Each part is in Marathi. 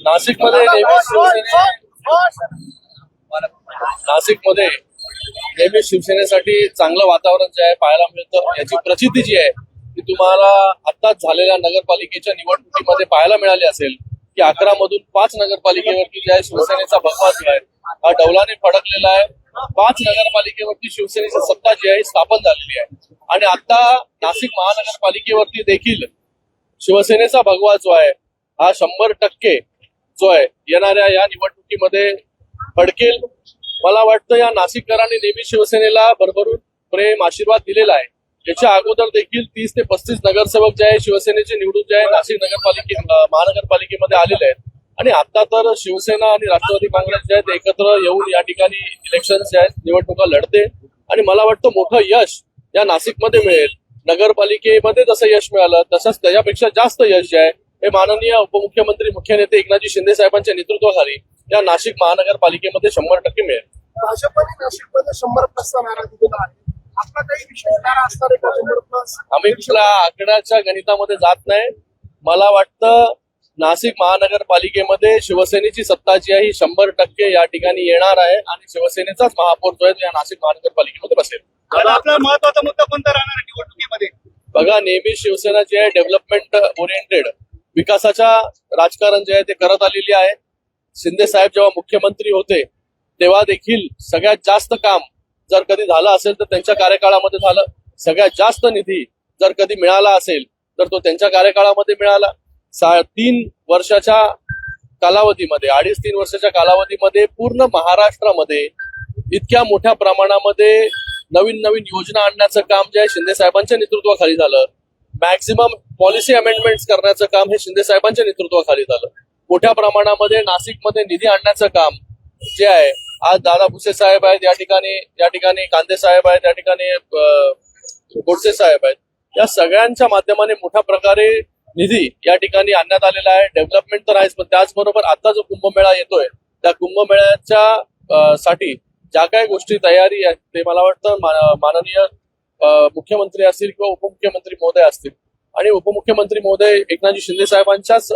नाशिकमध्ये नेहमी शिवसेनेसाठी चांगलं वातावरण जे आहे पाहायला मिळतं. याची प्रचिती जी आहे ती तुम्हाला आताच झालेल्या नगरपालिकेच्या निवडणुकीमध्ये पाहायला मिळाली असेल की 11 मधून 5 नगरपालिकेवरती जे आहे शिवसेनेचा भगवा जो आहे हा डौलाने फडकलेला आहे. 5 नगरपालिकेवरती शिवसेनेची सत्ता जी आहे स्थापन झालेली आहे आणि आता नाशिक महानगरपालिकेवरती देखील शिवसेनेचा भगवा जो आहे हा 100% जो आहे येणाऱ्या या निवडणुकीमध्ये फडकेल. मला वाटतं या नाशिककरांनी नेहमी शिवसेनेला भरभरून प्रेम आशीर्वाद दिलेला आहे. याच्या अगोदर देखील 30 ते 35 नगरसेवक जे आहे शिवसेनेचे निवडून जे आहे नाशिक महानगरपालिकेमध्ये आलेले आहेत आणि आता तर शिवसेना आणि राष्ट्रवादी काँग्रेस जे आहेत एकत्र येऊन या ठिकाणी इलेक्शन जे आहेत निवडणुका लढते आणि मला वाटतं मोठं यश या नाशिकमध्ये मिळेल. नगरपालिकेमध्ये जसं यश मिळालं तसंच त्याच्यापेक्षा जास्त यश जे आहे हे माननीय उपमुख्यमंत्री मुख्य नेते एकनाथजी शिंदे साहेबांच्या नेतृत्वाखाली या नाशिक महानगरपालिकेमध्ये 100% मिळेल. भाजपने नाशिकमध्ये 100+ नारा दिलेला आहे. आपला काही विशेष नारा असणार आहे का 100+? आम्ही कुठल्या आकड्याच्या गणितामध्ये जात नाही. मला वाटतं नाशिक महानगरपालिकेमध्ये शिवसेनेची सत्ता जी आहे ही 100% या ठिकाणी येणार आहे आणि शिवसेनेचाच महापौर जो आहे तो या नाशिक महानगरपालिकेमध्ये बसेल. आपला महत्वाचा मुद्दा कोणता राहणार आहे निवडणुकीमध्ये? बघा, नेहमी शिवसेना जे आहे डेव्हलपमेंट ओरिएंटेड विकासाच्या राजकारण जे आहे ते करत आलेली आहे. शिंदे साहेब जेव्हा मुख्यमंत्री होते तेव्हा देखील सगळ्यात जास्त काम जर कधी झालं असेल तर त्यांच्या कार्यकाळामध्ये झालं. सगळ्यात जास्त निधी जर कधी मिळाला असेल तर तो त्यांच्या कार्यकाळामध्ये मिळाला. 3 वर्षाच्या कालावधीमध्ये 2.5-3 वर्षाच्या कालावधीमध्ये पूर्ण महाराष्ट्रामध्ये इतक्या मोठ्या प्रमाणामध्ये नवीन नवीन योजना आणण्याचं काम जे आहे शिंदे साहेबांच्या नेतृत्वाखाली झालं. मॅक्सिमम पॉलिसी अमेंडमेंट्स करण्याचं काम हे शिंदे साहेबांच्या नेतृत्वाखाली झालं. मोठ्या प्रमाणामध्ये नाशिकमध्ये निधी आणण्याचं काम जे आहे आज दादा भुसे साहेब आहेत, या ठिकाणी कांदे साहेब आहेत, या ठिकाणी गोडसे साहेब आहेत. या सगळ्यांच्या माध्यमाने मोठ्या प्रकारे निधी या ठिकाणी आणण्यात आलेला आहे. डेव्हलपमेंट तर आहेच, पण त्याचबरोबर आता जो कुंभमेळा येतोय त्या कुंभमेळ्याच्या साठी ज्या काही गोष्टी तयारी आहेत ते मला वाटतं माननीय मुख्यमंत्री असतील किंवा उपमुख्यमंत्री महोदय असतील आणि उपमुख्यमंत्री महोदय एकनाथजी शिंदे साहेबांच्याच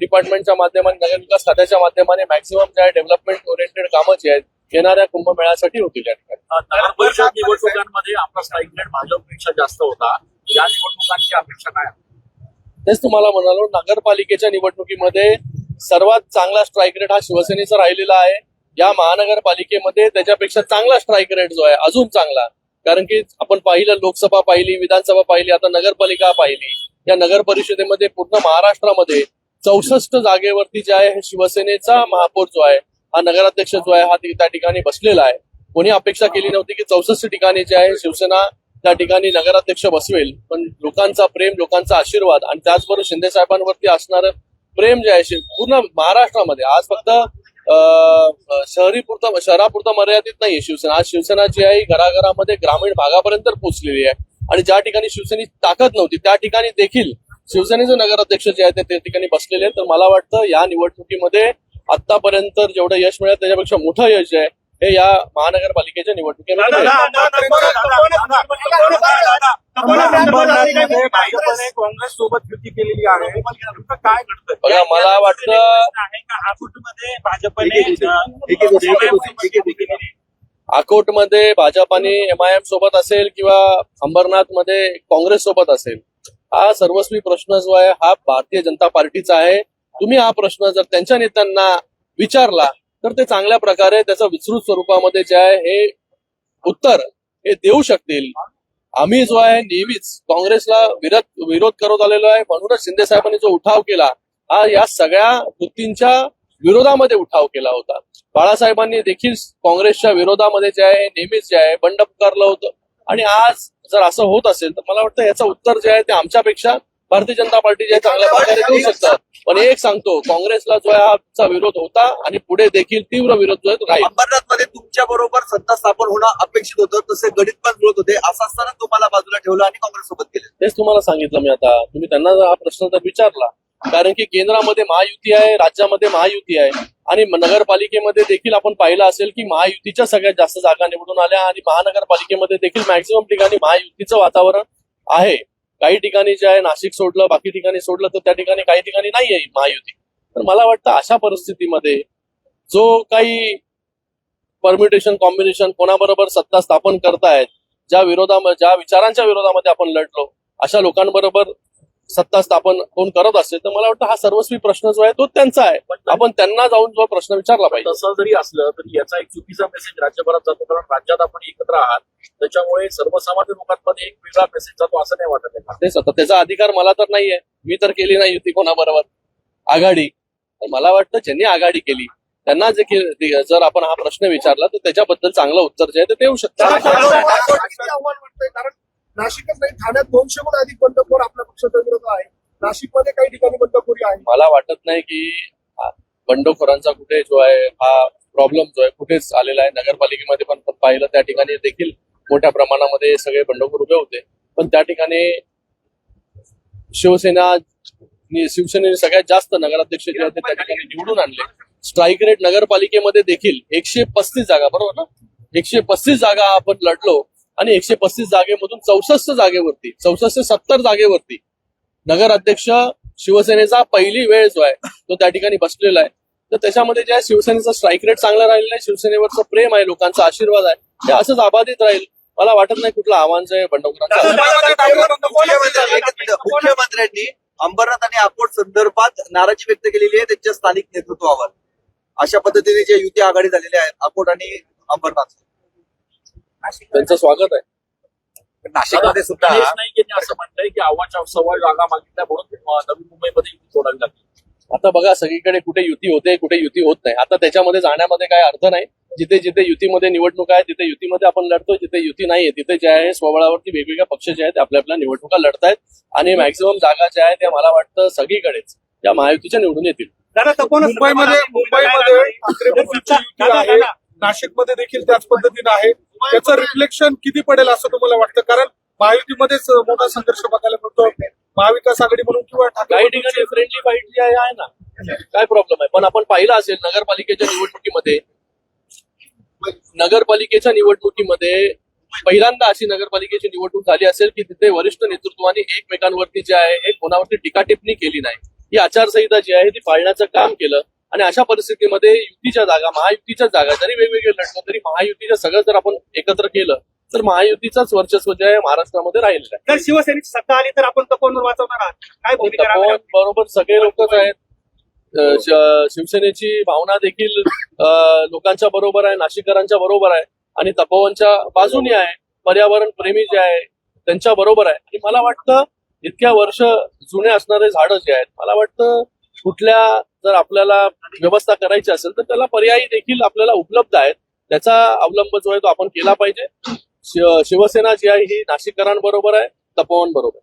डिपार्टमेंटच्या माध्यमाने नगरविकास खात्याच्या माध्यमाने मॅक्सिमम जे आहे डेव्हलपमेंट ओरिएंटेड कामं जी आहेत येणाऱ्या कुंभमेळ्यासाठी होतील. या ठिकाणी नगर परिषद निवडणुकांमध्ये आपला स्ट्राईक रेट भाजपपेक्षा जास्त होता. या निवडणुकांची अपेक्षा काय? तेच तुम्हाला म्हणालो, नगरपालिकेच्या निवडणुकीमध्ये सर्वात चांगला स्ट्राईक रेट हा शिवसेनेचा राहिलेला आहे. या महानगरपालिकेमध्ये त्याच्यापेक्षा चांगला स्ट्राईक रेट जो आहे अजून चांगला, कारण की आपण पाहिलं लोकसभा पाहिली, विधानसभा पाहिली, आता नगरपालिका पाहिली. या नगर परिषदेमध्ये पूर्ण महाराष्ट्रामध्ये 64 जागेवरती जे आहे शिवसेनेचा महापौर जो आहे हा नगराध्यक्ष जो आहे हा त्या ठिकाणी बसलेला आहे. कोणी अपेक्षा केली नव्हती की 64 ठिकाणी जे आहे शिवसेना त्या ठिकाणी नगराध्यक्ष बसवेल, पण लोकांचा प्रेम, लोकांचा आशीर्वाद आणि त्याचबरोबर शिंदे साहेबांवरती असणारं प्रेम जे आहे पूर्ण महाराष्ट्रामध्ये आज फक्त शहरापुरता मर्यादित नाहीये शिवसेना. आज शिवसेना जी आहे घराघरामध्ये ग्रामीण भागापर्यंत पोहोचलेली आहे आणि ज्या ठिकाणी शिवसेनेची ताकद नव्हती त्या ठिकाणी देखील शिवसेनेचे नगराध्यक्ष जे आहेत ते त्या ठिकाणी बसलेले आहेत. तर मला वाटतं या निवडणुकीमध्ये आतापर्यंत जेवढं यश मिळालं त्याच्यापेक्षा मोठं यश जे आहे हे या महानगरपालिकेच्या निवडणुकीमध्ये भाजपने काँग्रेस सोबत युती केलेली आहे. काय घडतं? बघा, मला वाटतं अकोटमध्ये भाजप आणि MIM सोबत असेल किंवा अंबरनाथ मध्ये काँग्रेस सोबत असेल, हा सर्वस्वी प्रश्न जो आहे हा भारतीय जनता पार्टीचा आहे. तुम्ही हा प्रश्न जर त्यांच्या नेत्यांना विचारला तर ते चांगल्या प्रकारे त्याचं विस्तृत स्वरूपामध्ये जे आहे हे उत्तर हे देऊ शकतील. आम्ही जो आहे नेहमीच काँग्रेसला विरोध करत आलेलो आहे, म्हणूनच शिंदे साहेबांनी जो उठाव केला हा या सगळ्या वृत्तींच्या विरोधामध्ये उठाव केला होता. बाळासाहेबांनी देखील काँग्रेसच्या विरोधामध्ये जे आहे नेहमीच जे आहे बंड पुकारलं होतं आणि आज जर असं होत असेल तर मला वाटतं याचं उत्तर जे आहे ते आमच्यापेक्षा भारतीय जनता पार्टी जे चांगल्या प्रकारे देऊ शकतात. पण एक सांगतो, काँग्रेसला जो आहे हा विरोध होता आणि पुढे देखील तीव्र विरोध जो आहे तो राहील. अंबरनाथमध्ये तुमच्या बरोबर सत्ता स्थापन होणं अपेक्षित होतं, तसे गणित पण जुळत होते. असं असताना तुम्हाला बाजूला ठेवलं आणि काँग्रेस सोबत केलं. तेच तुम्हाला सांगितलं मी. आता तुम्ही त्यांना हा प्रश्न तर विचारला, कारण की केंद्रामध्ये महायुती आहे, राज्यामध्ये महायुती आहे आणि नगरपालिकेमध्ये देखील आपण पाहिलं असेल की महायुतीच्या सगळ्यात जास्त जागा निवडून आल्या आणि महानगरपालिकेमध्ये देखील मॅक्सिमम ठिकाणी महायुतीचं वातावरण आहे. काही ठिकाणी जे आहे नाशिक सोडलं, बाकी ठिकाणी सोडलं तर त्या ठिकाणी काही ठिकाणी नाहीये महायुती. तर मला वाटतं अशा परिस्थितीमध्ये जो काही परम्युटेशन कॉम्बिनेशन कोणाबरोबर सत्ता स्थापन करतायत, ज्या विचारांच्या विरोधामध्ये आपण लढलो अशा लोकांबरोबर सत्ता स्थापन कोण करत असेल तर मला वाटतं हा सर्वस्वी प्रश्न जो आहे तो त्यांचा आहे. आपण त्यांना जाऊन जो प्रश्न विचारला पाहिजे. तसं जरी असलं तरी याचा एक चुकीचा मेसेज राज्यभरात जातो, कारण राज्यात आपण एकत्र आहात, त्याच्यामुळे सर्वसामान्य लोकांमध्ये एक वेगळा मेसेज जातो असं नाही वाटत आहे. तेच आता त्याचा अधिकार मला तर नाहीये, मी तर केली नाही युती कोणाबरोबर आघाडी. तर मला वाटतं ज्यांनी आघाडी केली त्यांना जर आपण हा प्रश्न विचारला तर त्याच्याबद्दल चांगलं उत्तर जे आहे ते देऊ शकतात. आव्हान वाटतंय, कारण नाशिकच नाही ठाण्यात 200हून अधिक बंडखोर आपल्या पक्षाच्या विरोधात आहे. नाशिकमध्ये काही ठिकाणी बंडखोरी आहे. मला वाटत नाही की बंडखोरांचा कुठे जो आहे हा प्रॉब्लेम जो आहे कुठेच आलेला आहे. नगरपालिकेमध्ये पण पाहिलं त्या ठिकाणी देखील मोठ्या प्रमाणामध्ये सगळे बंडखोर उभे होते, पण त्या ठिकाणी शिवसेनेने सगळ्यात जास्त नगराध्यक्ष जे आहेत ते त्या ठिकाणी निवडून आणले. स्ट्राईक रेट नगरपालिकेमध्ये देखील 135 जागा, बरोबर ना, 135 जागा आपण लढलो आणि 135 जागेमधून 64 जागेवरती 64 ते 70 जागेवरती नगराध्यक्ष शिवसेनेचा पहिली वेळ जो आहे तो त्या ठिकाणी बसलेला आहे. तर त्याच्यामध्ये जे आहे शिवसेनेचा स्ट्राईक रेट चांगला राहिलेला आहे, शिवसेनेवरचं प्रेम आहे, लोकांचा आशीर्वाद आहे, ते असंच अबाधित राहील. मला वाटत नाही कुठलं आव्हान जे आहे बंडखोरांचं. मुख्यमंत्र्यांनी अंबरनाथ आणि अकोट संदर्भात नाराजी व्यक्त केलेली आहे त्यांच्या स्थानिक नेतृत्वावर. अशा पद्धतीने जे युती आघाडी झालेली आहे अकोट आणि अंबरनाथ, त्यांचं स्वागत आहे. नाशिकमध्ये सुद्धा हेच नाही की त्यांनी असं म्हटलंय की आव्हाच्या सव्वा जागा मागितल्या म्हणून नवी मुंबईमध्ये युती सोडावी लागली. आता बघा सगळीकडे कुठे युती होते कुठे युती होत नाही. आता त्याच्यामध्ये जाण्यामध्ये काय अर्थ नाही. जिथे जिथे युतीमध्ये निवडणूक आहे तिथे युतीमध्ये आपण लढतोय, जिथे युती नाहीये तिथे जे आहे स्वबळावरती वेगवेगळ्या पक्ष जे आहेत आपल्या आपल्या निवडणुका लढतायत आणि मॅक्झिमम जागा ज्या आहेत त्या मला वाटतं सगळीकडेच त्या महायुतीच्या निवडून येतील. मुंबईमध्ये ठाकरे पक्षाची युती आहे, नाशिकमध्ये देखील त्याच पद्धतीने आहे. त्याचं रिफ्लेक्शन किती पडेल असं तुम्हाला वाटतं? कारण महायुतीमध्येच मोठा संघर्ष बघायला मिळतो, महाविकास आघाडी म्हणून किंवा काही ठिकाणी फ्रेंडली फाईट जी आहे ना, काय प्रॉब्लेम आहे. पण आपण पाहिलं असेल नगरपालिकेच्या निवडणुकीमध्ये पहिल्यांदा अशी नगरपालिकेची निवडणूक झाली असेल की तिथे वरिष्ठ नेतृत्वाने एकमेकांवरती जे आहे कोणावरती टीकाटिप्पणी केली नाही. ही आचारसंहिता जी आहे ती पाळण्याचं काम केलं आणि अशा परिस्थितीमध्ये युतीच्या जागा महायुतीच्या जागा जरी वेगवेगळे लढलो तरी महायुतीचं सगळं जर आपण एकत्र केलं तर महायुतीचं वर्चस्व जे आहे महाराष्ट्रामध्ये राहिलेलं आहे. जर शिवसेनेची सत्ता आली तर आपण तपोवन वाचवणार आहात, काय भूमिका तपोवन राहणार? बरोबर सगळे लोकच आहेत. शिवसेनेची भावना देखील लोकांच्या बरोबर आहे, नाशिककरांच्या बरोबर आहे आणि तपोवनच्या बाजूनी आहे. पर्यावरण प्रेमी जे आहे त्यांच्या बरोबर आहे. आणि मला वाटतं इतक्या वर्ष जुने असणारे झाडं जे आहेत मला वाटतं कुठल्या जर आपल्याला व्यवस्था करायची असेल तर त्याला पर्यायी देखील आपल्याला उपलब्ध आहेत. त्याचा अवलंब जो आहे तो आपण केला पाहिजे. शिवसेना जी आहे ही नाशिककरांबरोबर आहे, तपोवन बरोबर.